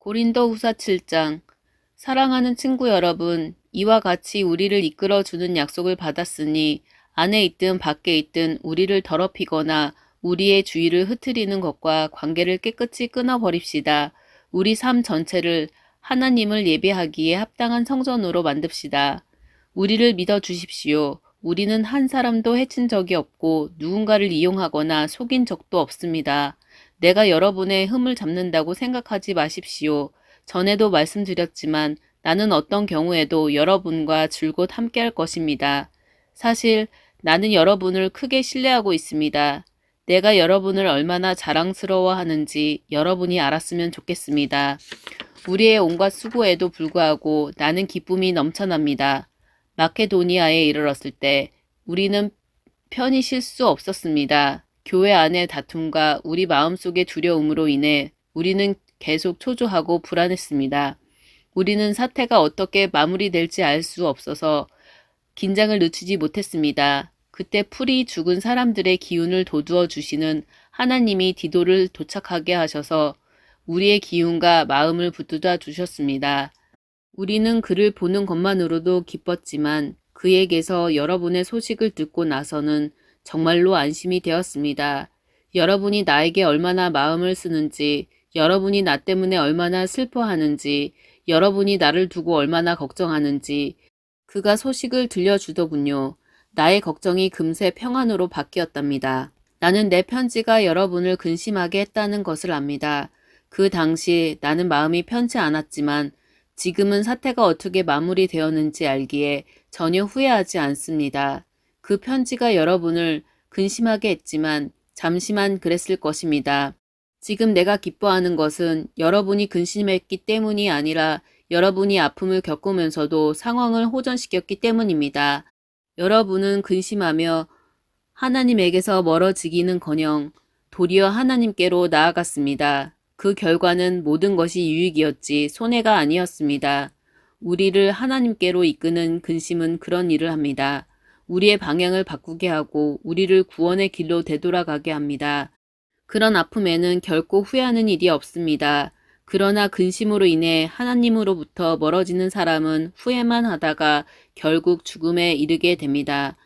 고린도후서 7장. 사랑하는 친구 여러분, 이와 같이 우리를 이끌어주는 약속을 받았으니 안에 있든 밖에 있든 우리를 더럽히거나 우리의 주의를 흐트리는 것과 관계를 깨끗이 끊어버립시다. 우리 삶 전체를 하나님을 예배하기에 합당한 성전으로 만듭시다. 우리를 믿어주십시오. 우리는 한 사람도 해친 적이 없고 누군가를 이용하거나 속인 적도 없습니다. 내가 여러분의 흠을 잡는다고 생각하지 마십시오. 전에도 말씀드렸지만 나는 어떤 경우에도 여러분과 줄곧 함께할 것입니다. 사실 나는 여러분을 크게 신뢰하고 있습니다. 내가 여러분을 얼마나 자랑스러워하는지 여러분이 알았으면 좋겠습니다. 우리의 온갖 수고에도 불구하고 나는 기쁨이 넘쳐납니다. 마케도니아에 이르렀을 때 우리는 편히 쉴 수 없었습니다. 교회 안의 다툼과 우리 마음속의 두려움으로 인해 우리는 계속 초조하고 불안했습니다. 우리는 사태가 어떻게 마무리될지 알 수 없어서 긴장을 늦추지 못했습니다. 그때 풀이 죽은 사람들의 기운을 돋우어 주시는 하나님이 디도를 도착하게 하셔서 우리의 기운과 마음을 붙들어 주셨습니다. 우리는 그를 보는 것만으로도 기뻤지만 그에게서 여러분의 소식을 듣고 나서는 정말로 안심이 되었습니다. 여러분이 나에게 얼마나 마음을 쓰는지, 여러분이 나 때문에 얼마나 슬퍼하는지, 여러분이 나를 두고 얼마나 걱정하는지 그가 소식을 들려주더군요. 나의 걱정이 금세 평안으로 바뀌었답니다. 나는 내 편지가 여러분을 근심하게 했다는 것을 압니다. 그 당시 나는 마음이 편치 않았지만 지금은 사태가 어떻게 마무리되었는지 알기에 전혀 후회하지 않습니다. 그 편지가 여러분을 근심하게 했지만 잠시만 그랬을 것입니다. 지금 내가 기뻐하는 것은 여러분이 근심했기 때문이 아니라 여러분이 아픔을 겪으면서도 상황을 호전시켰기 때문입니다. 여러분은 근심하며 하나님에게서 멀어지기는커녕 도리어 하나님께로 나아갔습니다. 그 결과는 모든 것이 유익이었지 손해가 아니었습니다. 우리를 하나님께로 이끄는 근심은 그런 일을 합니다. 우리의 방향을 바꾸게 하고 우리를 구원의 길로 되돌아가게 합니다. 그런 아픔에는 결코 후회하는 일이 없습니다. 그러나 근심으로 인해 하나님으로부터 멀어지는 사람은 후회만 하다가 결국 죽음에 이르게 됩니다.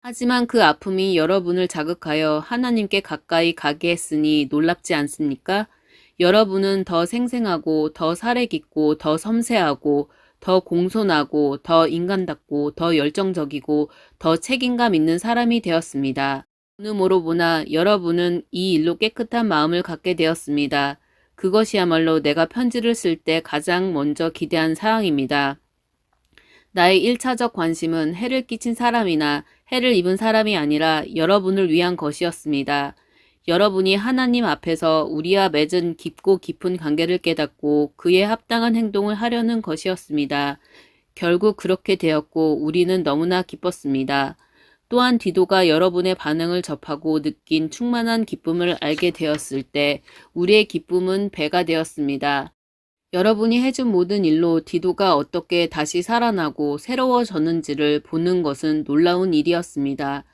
하지만 그 아픔이 여러분을 자극하여 하나님께 가까이 가게 했으니 놀랍지 않습니까? 여러분은 더 생생하고 더 사려 깊고 더 섬세하고 더 공손하고 더 인간답고 더 열정적이고 더 책임감 있는 사람이 되었습니다. 어느 모로 보나 여러분은 이 일로 깨끗한 마음을 갖게 되었습니다. 그것이야말로 내가 편지를 쓸 때 가장 먼저 기대한 사항입니다. 나의 1차적 관심은 해를 끼친 사람이나 해를 입은 사람이 아니라 여러분을 위한 것이었습니다. 여러분이 하나님 앞에서 우리와 맺은 깊고 깊은 관계를 깨닫고 그에 합당한 행동을 하려는 것이었습니다. 결국 그렇게 되었고 우리는 너무나 기뻤습니다. 또한 디도가 여러분의 반응을 접하고 느낀 충만한 기쁨을 알게 되었을 때 우리의 기쁨은 배가 되었습니다. 여러분이 해준 모든 일로 디도가 어떻게 다시 살아나고 새로워졌는지를 보는 것은 놀라운 일이었습니다.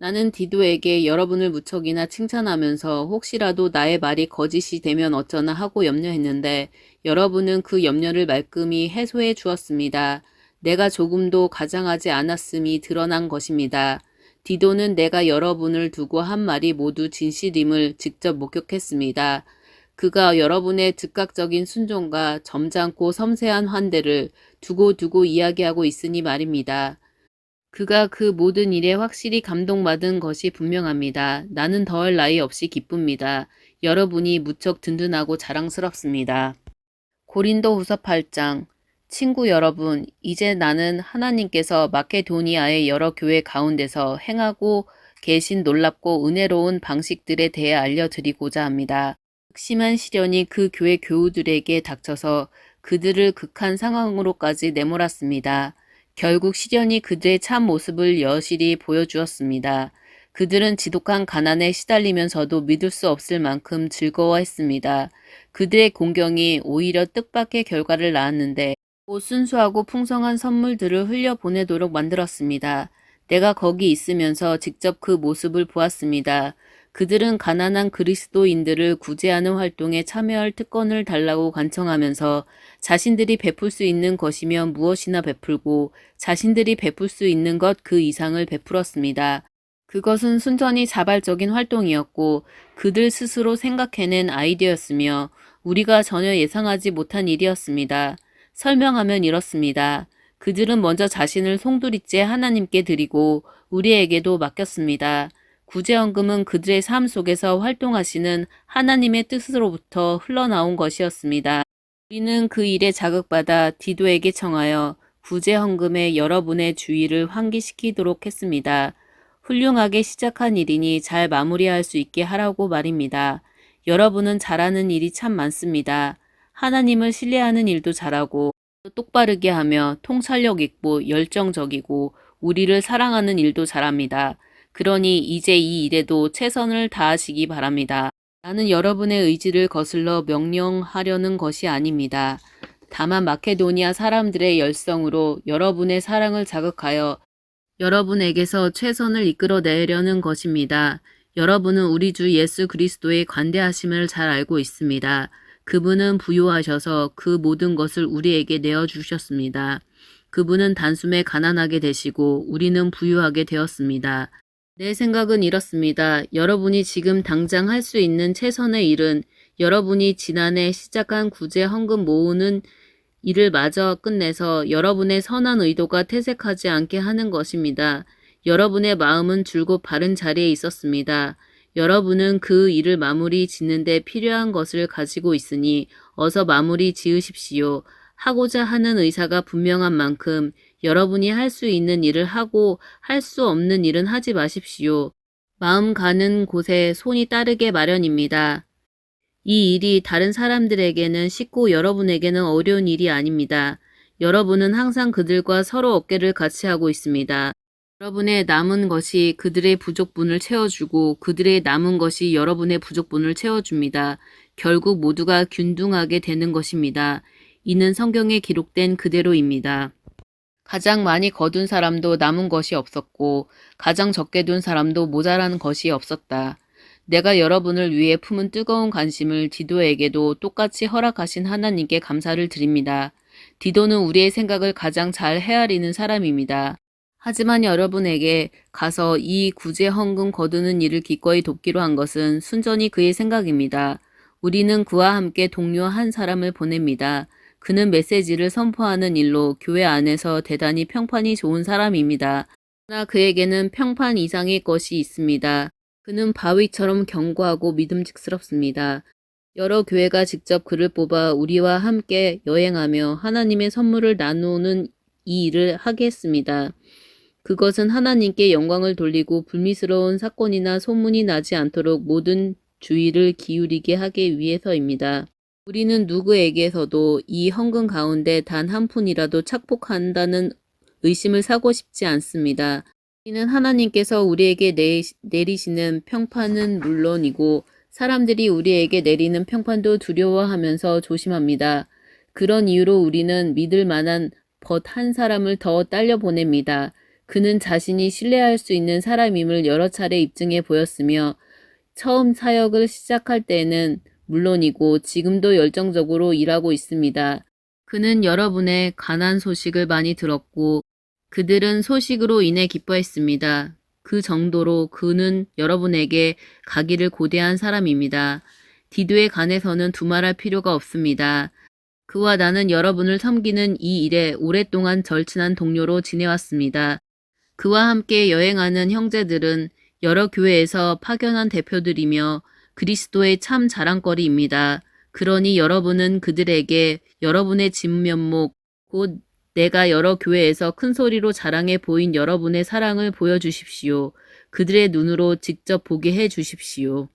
나는 디도에게 여러분을 무척이나 칭찬하면서 혹시라도 나의 말이 거짓이 되면 어쩌나 하고 염려했는데 여러분은 그 염려를 말끔히 해소해 주었습니다. 내가 조금도 가장하지 않았음이 드러난 것입니다. 디도는 내가 여러분을 두고 한 말이 모두 진실임을 직접 목격했습니다. 그가 여러분의 즉각적인 순종과 점잖고 섬세한 환대를 두고두고 이야기하고 있으니 말입니다. 그가 그 모든 일에 확실히 감동받은 것이 분명합니다. 나는 더할 나위 없이 기쁩니다. 여러분이 무척 든든하고 자랑스럽습니다. 고린도후서 8장. 친구 여러분, 이제 나는 하나님께서 마케도니아의 여러 교회 가운데서 행하고 계신 놀랍고 은혜로운 방식들에 대해 알려드리고자 합니다. 극심한 시련이 그 교회 교우들에게 닥쳐서 그들을 극한 상황으로까지 내몰았습니다. 결국 시련이 그들의 참 모습을 여실히 보여주었습니다. 그들은 지독한 가난에 시달리면서도 믿을 수 없을 만큼 즐거워했습니다. 그들의 공경이 오히려 뜻밖의 결과를 낳았는데 곧 순수하고 풍성한 선물들을 흘려보내도록 만들었습니다. 내가 거기 있으면서 직접 그 모습을 보았습니다. 그들은 가난한 그리스도인들을 구제하는 활동에 참여할 특권을 달라고 간청하면서 자신들이 베풀 수 있는 것이면 무엇이나 베풀고 자신들이 베풀 수 있는 것 그 이상을 베풀었습니다. 그것은 순전히 자발적인 활동이었고 그들 스스로 생각해낸 아이디어였으며 우리가 전혀 예상하지 못한 일이었습니다. 설명하면 이렇습니다. 그들은 먼저 자신을 송두리째 하나님께 드리고 우리에게도 맡겼습니다. 구제헌금은 그들의 삶 속에서 활동하시는 하나님의 뜻으로부터 흘러나온 것이었습니다. 우리는 그 일에 자극받아 디도에게 청하여 구제헌금에 여러분의 주의를 환기시키도록 했습니다. 훌륭하게 시작한 일이니 잘 마무리할 수 있게 하라고 말입니다. 여러분은 잘하는 일이 참 많습니다. 하나님을 신뢰하는 일도 잘하고 똑바르게 하며 통찰력 있고 열정적이고 우리를 사랑하는 일도 잘합니다. 그러니 이제 이 일에도 최선을 다하시기 바랍니다. 나는 여러분의 의지를 거슬러 명령하려는 것이 아닙니다. 다만 마케도니아 사람들의 열성으로 여러분의 사랑을 자극하여 여러분에게서 최선을 이끌어내려는 것입니다. 여러분은 우리 주 예수 그리스도의 관대하심을 잘 알고 있습니다. 그분은 부유하셔서 그 모든 것을 우리에게 내어주셨습니다. 그분은 단숨에 가난하게 되시고 우리는 부유하게 되었습니다. 내 생각은 이렇습니다. 여러분이 지금 당장 할 수 있는 최선의 일은 여러분이 지난해 시작한 구제 헌금 모으는 일을 마저 끝내서 여러분의 선한 의도가 퇴색하지 않게 하는 것입니다. 여러분의 마음은 줄곧 바른 자리에 있었습니다. 여러분은 그 일을 마무리 짓는데 필요한 것을 가지고 있으니 어서 마무리 지으십시오. 하고자 하는 의사가 분명한 만큼 여러분이 할 수 있는 일을 하고 할 수 없는 일은 하지 마십시오. 마음 가는 곳에 손이 따르게 마련입니다. 이 일이 다른 사람들에게는 쉽고 여러분에게는 어려운 일이 아닙니다. 여러분은 항상 그들과 서로 어깨를 같이 하고 있습니다. 여러분의 남은 것이 그들의 부족분을 채워주고 그들의 남은 것이 여러분의 부족분을 채워줍니다. 결국 모두가 균등하게 되는 것입니다. 이는 성경에 기록된 그대로입니다. 가장 많이 거둔 사람도 남은 것이 없었고 가장 적게 둔 사람도 모자란 것이 없었다. 내가 여러분을 위해 품은 뜨거운 관심을 디도에게도 똑같이 허락하신 하나님께 감사를 드립니다. 디도는 우리의 생각을 가장 잘 헤아리는 사람입니다. 하지만 여러분에게 가서 이 구제 헌금 거두는 일을 기꺼이 돕기로 한 것은 순전히 그의 생각입니다. 우리는 그와 함께 동료 한 사람을 보냅니다. 그는 메시지를 선포하는 일로 교회 안에서 대단히 평판이 좋은 사람입니다. 그러나 그에게는 평판 이상의 것이 있습니다. 그는 바위처럼 견고하고 믿음직스럽습니다. 여러 교회가 직접 그를 뽑아 우리와 함께 여행하며 하나님의 선물을 나누는 이 일을 하게 했습니다. 그것은 하나님께 영광을 돌리고 불미스러운 사건이나 소문이 나지 않도록 모든 주의를 기울이게 하기 위해서입니다. 우리는 누구에게서도 이 헌금 가운데 단 한 푼이라도 착복한다는 의심을 사고 싶지 않습니다. 우리는 하나님께서 우리에게 내리시는 평판은 물론이고 사람들이 우리에게 내리는 평판도 두려워하면서 조심합니다. 그런 이유로 우리는 믿을 만한 벗 한 사람을 더 딸려 보냅니다. 그는 자신이 신뢰할 수 있는 사람임을 여러 차례 입증해 보였으며 처음 사역을 시작할 때는 물론이고 지금도 열정적으로 일하고 있습니다. 그는 여러분의 가난 소식을 많이 들었고 그들은 소식으로 인해 기뻐했습니다. 그 정도로 그는 여러분에게 가기를 고대한 사람입니다. 디도에 관해서는 두말할 필요가 없습니다. 그와 나는 여러분을 섬기는 이 일에 오랫동안 절친한 동료로 지내왔습니다. 그와 함께 여행하는 형제들은 여러 교회에서 파견한 대표들이며 그리스도의 참 자랑거리입니다. 그러니 여러분은 그들에게 여러분의 진면목, 곧 내가 여러 교회에서 큰 소리로 자랑해 보인 여러분의 사랑을 보여주십시오. 그들의 눈으로 직접 보게 해 주십시오.